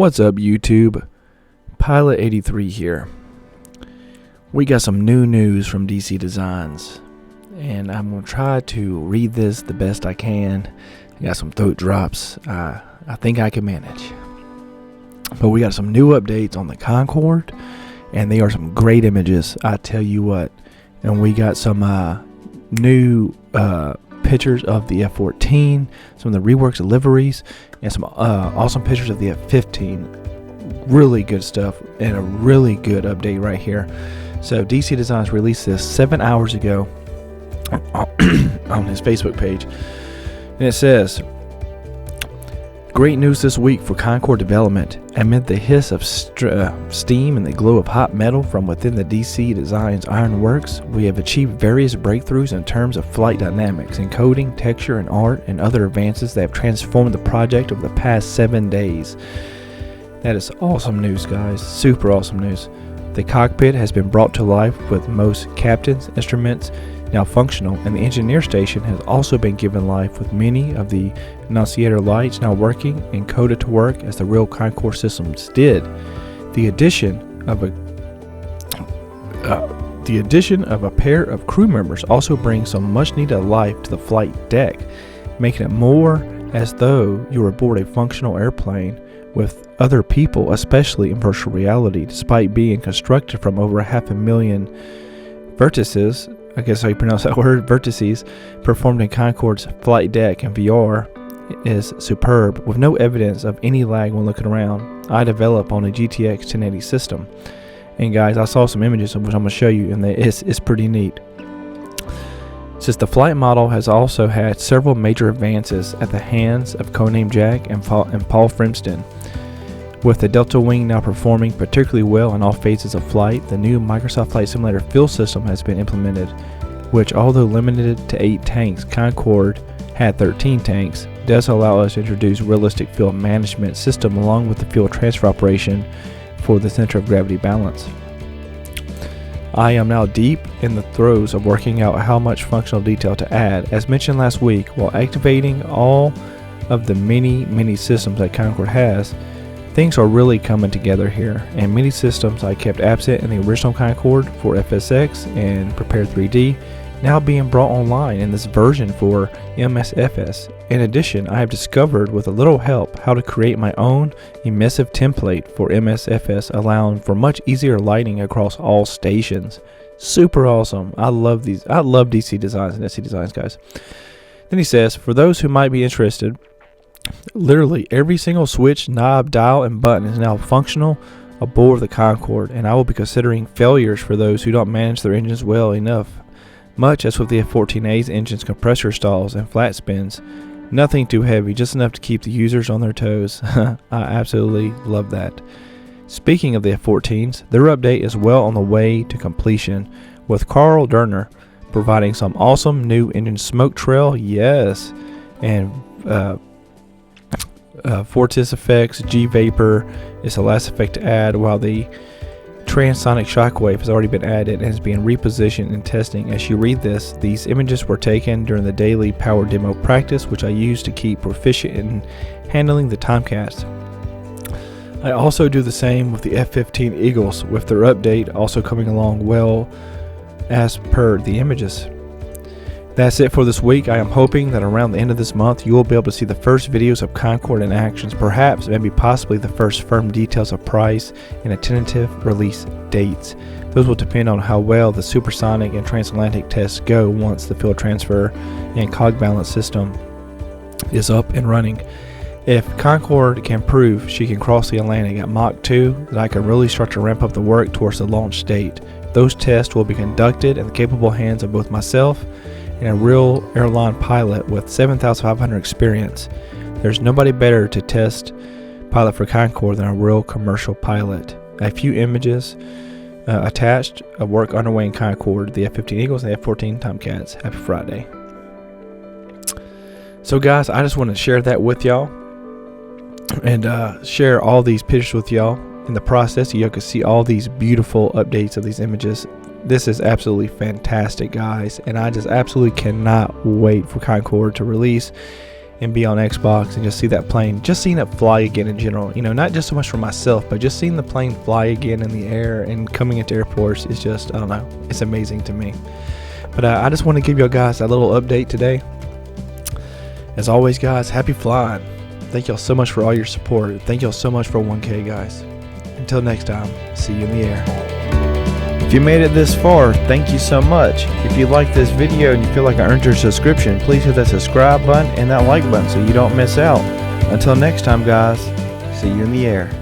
What's up, YouTube? Pilot 83 here. We got some new news from DC Designs, and I'm going to try to read this the best I can. I got some throat drops. I think I can manage. But we got some new updates on the Concorde, and they are some great images, I tell you what. And we got some new pictures of the F-14, some of the reworks of liveries, and some awesome pictures of the F-15. Really good stuff, and a really good update right here. So DC Designs released this 7 hours ago on his Facebook page, and it says, "Great news this week for Concorde development. Amid the hiss of steam and the glow of hot metal from within the DC Designs ironworks, we have achieved various breakthroughs in terms of flight dynamics, encoding, texture, and art, and other advances that have transformed the project over the past 7 days." That is awesome news, guys. Super awesome news. The cockpit has been brought to life with most captain's instruments now functional, and the engineer station has also been given life with many of the annunciator lights now working and coded to work as the real Concorde systems did. The addition of a pair of crew members also brings some much needed life to the flight deck, making it more as though you were aboard a functional airplane with other people, especially in virtual reality, despite being constructed from over 500,000 vertices. I guess how you pronounce that word, vertices, performed in Concorde's flight deck and VR is superb, with no evidence of any lag when looking around. I developed on a GTX 1080 system. And guys, I saw some images of which I'm going to show you, and it's pretty neat. Since the flight model has also had several major advances at the hands of codename Jack and Paul Frimston. With the Delta Wing now performing particularly well in all phases of flight, the new Microsoft Flight Simulator fuel system has been implemented, which, although limited to 8 tanks, Concorde had 13 tanks, does allow us to introduce realistic fuel management system along with the fuel transfer operation for the center of gravity balance. I am now deep in the throes of working out how much functional detail to add. As mentioned last week, while activating all of the many systems that Concorde has, things are really coming together here, and many systems I kept absent in the original Concorde for FSX and Prepare 3D now being brought online in this version for MSFS. In addition, I have discovered with a little help how to create my own emissive template for MSFS, allowing for much easier lighting across all stations. Super awesome. I love these. I love DC Designs and SC Designs, guys. Then he says, for those who might be interested, literally every single switch, knob, dial, and button is now functional aboard the Concorde, and I will be considering failures for those who don't manage their engines well enough. Much as with the F-14A's engine's compressor stalls and flat spins, nothing too heavy, just enough to keep the users on their toes. I absolutely love that. Speaking of the F-14s, their update is well on the way to completion, with Carl Durner providing some awesome new engine smoke trail, yes, and Fortis effects, G-Vapor is the last effect to add, while the transonic shockwave has already been added and is being repositioned in testing. As you read this, these images were taken during the daily power demo practice, which I use to keep proficient in handling the Tomcats. I also do the same with the F-15 Eagles, with their update also coming along well as per the images. That's it for this week. I am hoping that around the end of this month you will be able to see the first videos of Concorde in actions, perhaps maybe possibly the first firm details of price and a tentative release dates. Those will depend on how well the supersonic and transatlantic tests go once the fuel transfer and cog balance system is up and running. If Concorde can prove she can cross the Atlantic at Mach 2, then I can really start to ramp up the work towards the launch date. Those tests will be conducted in the capable hands of both myself and a real airline pilot with 7,500 experience. There's nobody better to test pilot for Concorde than a real commercial pilot. A few images attached of work underway in Concorde, the F-15 Eagles and the F-14 Tomcats. Happy Friday. So guys, I just want to share that with y'all and share all these pictures with y'all. In the process, you can see all these beautiful updates of these images. This is absolutely fantastic, guys, and I just absolutely cannot wait for Concorde to release and be on Xbox and just see that plane, just seeing it fly again in general, you know, not just so much for myself, but just seeing the plane fly again in the air and coming into airports is just, I don't know, it's amazing to me. But I just want to give you guys a little update today. As always, guys, happy flying. Thank y'all so much for all your support. Thank y'all so much for 1K, guys. Until next time, see you in the air. If you made it this far, thank you so much. If you like this video and you feel like I earned your subscription, please hit that subscribe button and that like button so you don't miss out. Until next time, guys, see you in the air.